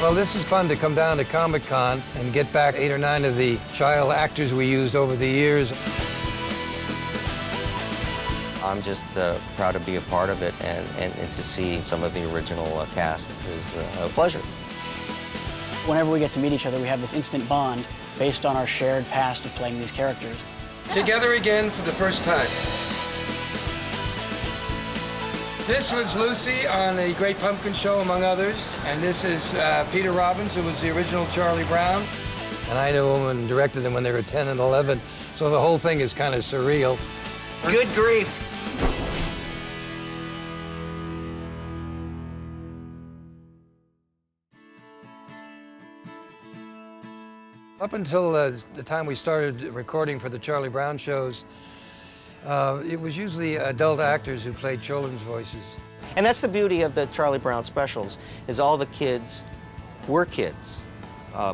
Well, this is fun to come down to ComicCon and get back 8 or 9 of the child actors we used over the years. I'm just proud to be a part of it, and to see some of the original cast is a pleasure. Whenever we get to meet each other, we have this instant bond based on our shared past of playing these characters. Together again for the first time. This was Lucy on The Great Pumpkin Show, among others. And this is Peter Robbins, who was the original Charlie Brown. And I knew him and directed them when they were 10 and 11, so the whole thing is kind of surreal. Good grief. Up until the time we started recording for the Charlie Brown shows, it was usually adult actors who played children's voices. And that's the beauty of the Charlie Brown specials, is all the kids were kids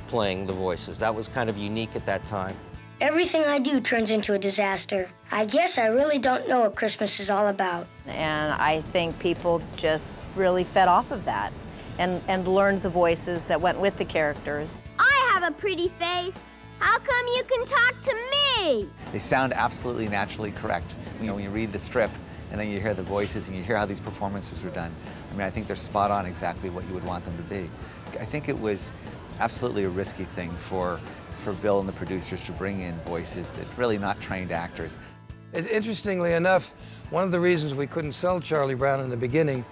playing the voices. That was kind of unique at that time. Everything I do turns into a disaster. I guess I really don't know what Christmas is all about. And I think people just really fed off of that and learned the voices that went with the characters. I have a pretty face. How come you can talk to me? They sound absolutely naturally correct. You know, when you read the strip and then you hear the voices and you hear how these performances were done, I mean, I think they're spot on exactly what you would want them to be. I think it was absolutely a risky thing for Bill and the producers to bring in voices that really not trained actors. Interestingly enough, one of the reasons we couldn't sell Charlie Brown in the beginning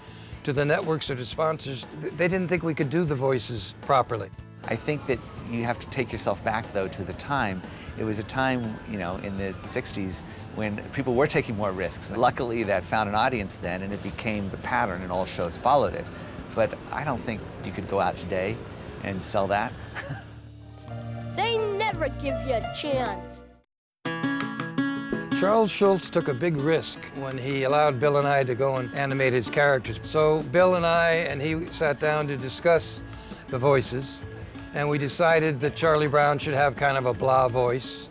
to the networks or to sponsors, they didn't think we could do the voices properly. I think that you have to take yourself back, though, to the time. It was a time, you know, in the 60s when people were taking more risks. And luckily, that found an audience then, and it became the pattern, and all shows followed it. But I don't think you could go out today and sell that. They never give you a chance. Charles Schultz took a big risk when he allowed Bill and I to go and animate his characters. So Bill and I and he sat down to discuss the voices, and we decided that Charlie Brown should have kind of a blah voice,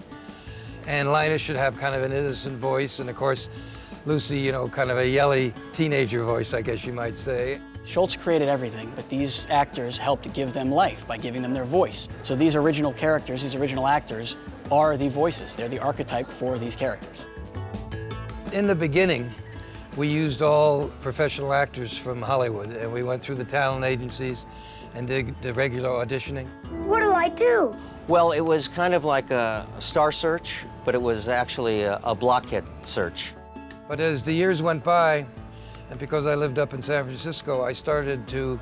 and Linus should have kind of an innocent voice, and of course, Lucy, you know, kind of a yelly teenager voice, I guess you might say. Schultz created everything, but these actors helped give them life by giving them their voice. So these original characters, these original actors, are the voices. They're the archetype for these characters. In the beginning, we used all professional actors from Hollywood, and we went through the talent agencies and did the regular auditioning. What do I do? Well, it was kind of like a star search, but it was actually a blockhead search. But as the years went by, and because I lived up in San Francisco, I started to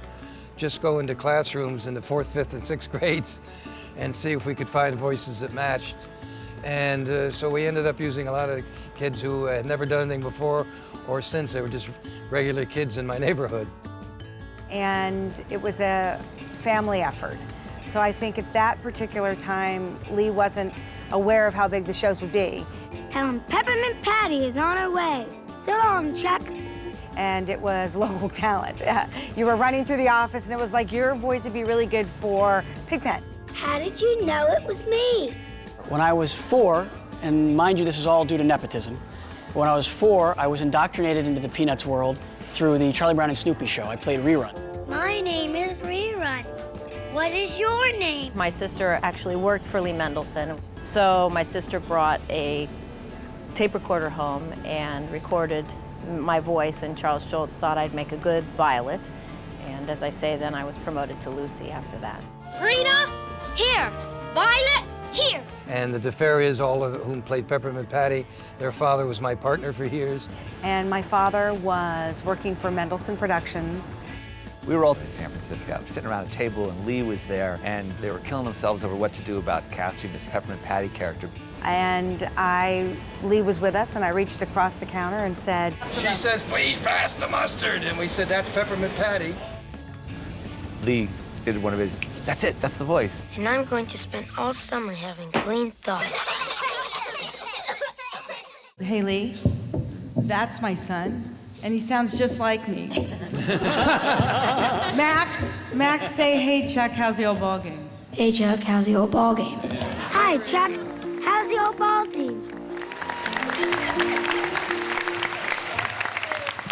just go into classrooms in the 4th, 5th, and 6th grades and see if we could find voices that matched. And so we ended up using a lot of kids who had never done anything before or since. They were just regular kids in my neighborhood. And it was a family effort. So I think at that particular time, Lee wasn't aware of how big the shows would be. Tell him Peppermint Patty is on her way. So long, Chuck. And it was local talent. You were running through the office and it was like, your voice would be really good for Pigpen. How did you know it was me? When I was 4, and mind you, this is all due to nepotism. When I was 4, I was indoctrinated into the Peanuts world through the Charlie Brown and Snoopy show. I played Rerun. My name is Rerun. What is your name? My sister actually worked for Lee Mendelson, so my sister brought a tape recorder home and recorded my voice, and Charles Schultz thought I'd make a good Violet. And as I say, then I was promoted to Lucy after that. Rena, here. Violet, here. And the DeFerias, all of whom played Peppermint Patty, their father was my partner for years. And my father was working for Mendelson Productions. We were all in San Francisco, sitting around a table, and Lee was there, and they were killing themselves over what to do about casting this Peppermint Patty character. And Lee was with us, and I reached across the counter and said, She says, please pass the mustard. And we said, that's Peppermint Patty. Lee did one of his, that's it, that's the voice. And I'm going to spend all summer having clean thoughts. Hey, Lee, that's my son, and he sounds just like me. Max, say, hey, Chuck, how's the old ball game? Hey, Chuck, how's the old ball game? Hi, Chuck. How's the old ball team?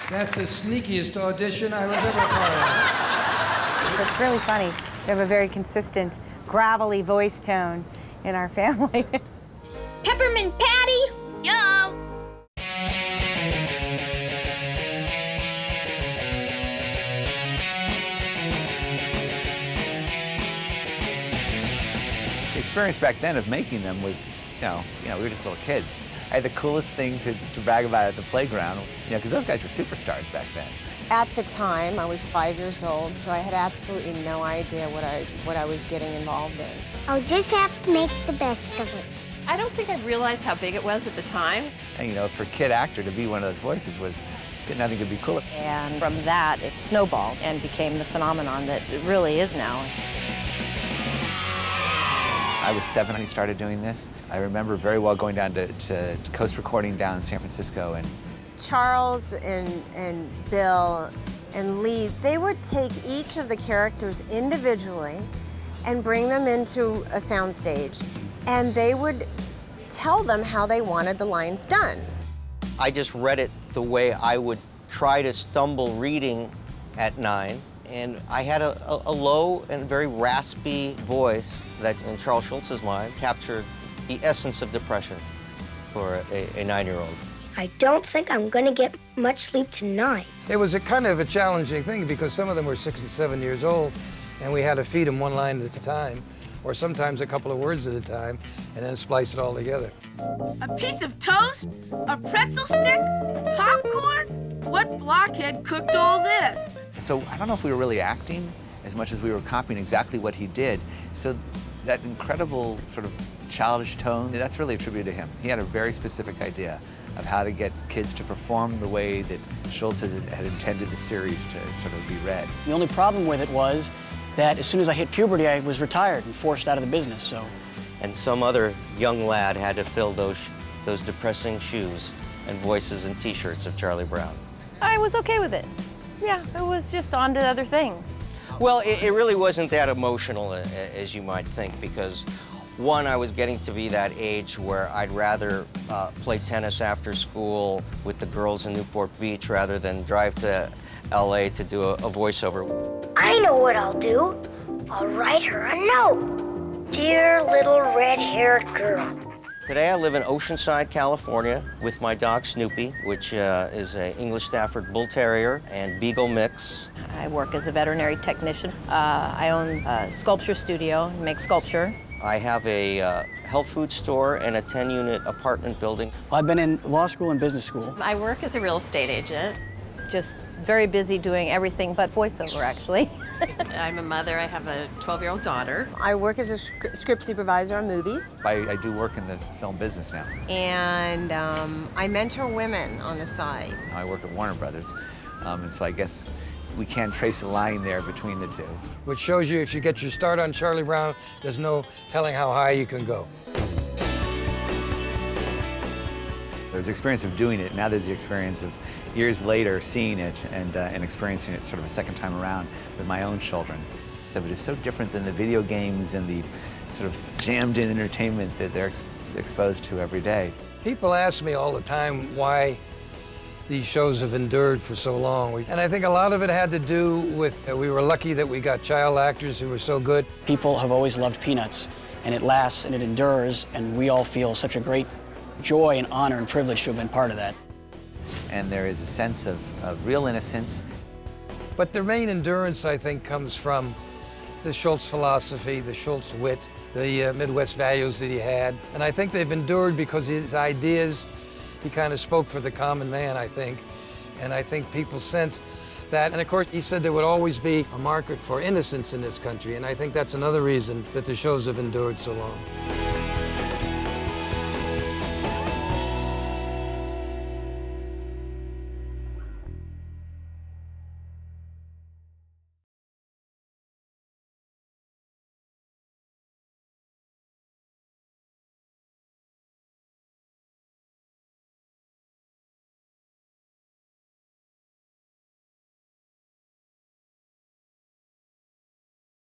That's the sneakiest audition I was ever a part of. so it's really funny. We have a very consistent, gravelly voice tone in our family. Peppermint Patty? Yo! The experience back then of making them was, we were just little kids. I had the coolest thing to brag about at the playground, because those guys were superstars back then. At the time, I was 5 years old, so I had absolutely no idea what I was getting involved in. I'll just have to make the best of it. I don't think I realized how big it was at the time. And for a kid actor to be one of those voices was, nothing could be cooler. And from that, it snowballed and became the phenomenon that it really is now. I was 7 when he started doing this. I remember very well going down to Coast Recording down in San Francisco. And Charles and Bill and Lee, they would take each of the characters individually and bring them into a soundstage, and they would tell them how they wanted the lines done. I just read it the way I would try to stumble reading at 9, and I had a low and very raspy voice that, in Charles Schultz's mind, captured the essence of depression for a 9-year-old. I don't think I'm gonna get much sleep tonight. It was a kind of a challenging thing because some of them were 6 and 7 years old, and we had to feed them one line at a time, or sometimes a couple of words at a time, and then splice it all together. A piece of toast? A pretzel stick? Popcorn? What blockhead cooked all this? So I don't know if we were really acting as much as we were copying exactly what he did. So that incredible sort of childish tone, that's really attributed to him. He had a very specific idea of how to get kids to perform the way that Schultz had intended the series to sort of be read. The only problem with it was that as soon as I hit puberty, I was retired and forced out of the business, so. And some other young lad had to fill those depressing shoes and voices and T-shirts of Charlie Brown. I was okay with it. Yeah, it was just on to other things. Well, it really wasn't that emotional as you might think, because one, I was getting to be that age where I'd rather play tennis after school with the girls in Newport Beach rather than drive to LA to do a voiceover. I know what I'll do. I'll write her a note. Dear little red-haired girl. Today I live in Oceanside, California with my dog Snoopy, which is an English Stafford Bull Terrier and Beagle mix. I work as a veterinary technician. I own a sculpture studio, make sculpture. I have a health food store and a 10-unit apartment building. Well, I've been in law school and business school. I work as a real estate agent. Just very busy doing everything but voiceover, actually. I'm a mother. I have a 12-year-old daughter. I work as a script supervisor on movies. I do work in the film business now. And I mentor women on the side. I work at Warner Brothers, and so I guess we can trace a line there between the two. Which shows you if you get your start on Charlie Brown, there's no telling how high you can go. There's the experience of doing it. Now there's the experience of years later seeing it and experiencing it sort of a second time around with my own children. So it is so different than the video games and the sort of jammed-in entertainment that they're exposed to every day. People ask me all the time why these shows have endured for so long. And I think a lot of it had to do with we were lucky that we got child actors who were so good. People have always loved Peanuts, and it lasts and it endures, and we all feel such a great joy and honor and privilege to have been part of that. And there is a sense of real innocence. But the main endurance, I think, comes from the Schultz philosophy, the Schultz wit, the Midwest values that he had. And I think they've endured because his ideas, he kind of spoke for the common man, I think. And I think people sense that. And of course, he said there would always be a market for innocence in this country. And I think that's another reason that the shows have endured so long.